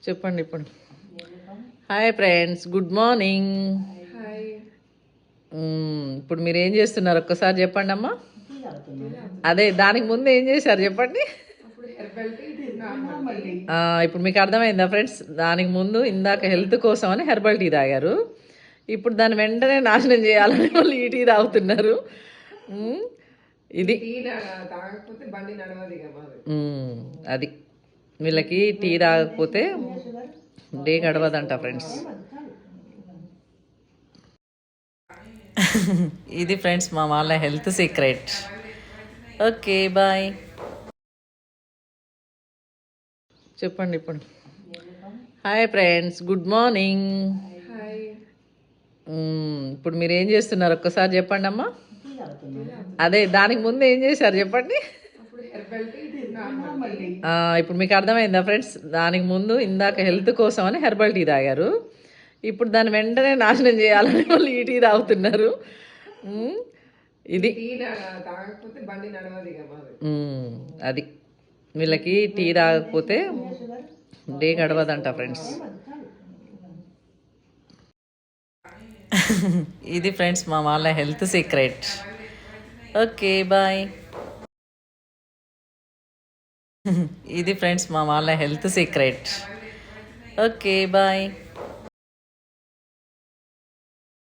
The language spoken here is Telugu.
చెప్పండి ఇప్పుడు. Hi friends, good morning. Hi. ఇప్పుడు మీరు ఏం చేస్తున్నారు ఒక్కసారి చెప్పండి అమ్మా. అదే దానికి ముందు ఏం చేశారు చెప్పండి. ఇప్పుడు మీకు అర్థమైందా ఫ్రెండ్స్? దానికి ముందు ఇందాక హెల్త్ కోసం అని హెర్బల్ టీ తాగారు. ఇప్పుడు దాన్ని వెంటనే నాశనం చేయాలని వాళ్ళు ఈ టీ తాగుతున్నారు. ఇది అది వీళ్ళకి టీ తాగకపోతే డే గడవదంట ఫ్రెండ్స్. ఇది ఫ్రెండ్స్ మా వాళ్ళ హెల్త్ సీక్రెట్. Okay bye. చెప్పండి ఇప్పుడు. Hi friends, good morning. Hi. ఇప్పుడు మీరు ఏం చేస్తున్నారు ఒక్కసారి చెప్పండి అమ్మా. అదే దానికి ముందు ఏం చేశారు చెప్పండి. ఇప్పుడు మీకు అర్థమైందా ఫ్రెండ్స్? దానికి ముందు ఇందాక హెల్త్ కోసం అని హెర్బల్ టీ తాగారు. ఇప్పుడు దాన్ని వెంటనే నాశనం చేయాలని వాళ్ళు ఈ టీ తాగుతున్నారు. ఇది అది వీళ్ళకి టీ తాగకపోతే డే గడవదంట ఫ్రెండ్స్. ఇది ఫ్రెండ్స్ మా వాళ్ళ హెల్త్ సీక్రెట్. Okay bye. ఇది ఫ్రెండ్స్ మా వాళ్ళ హెల్త్ సీక్రెట్. Okay bye.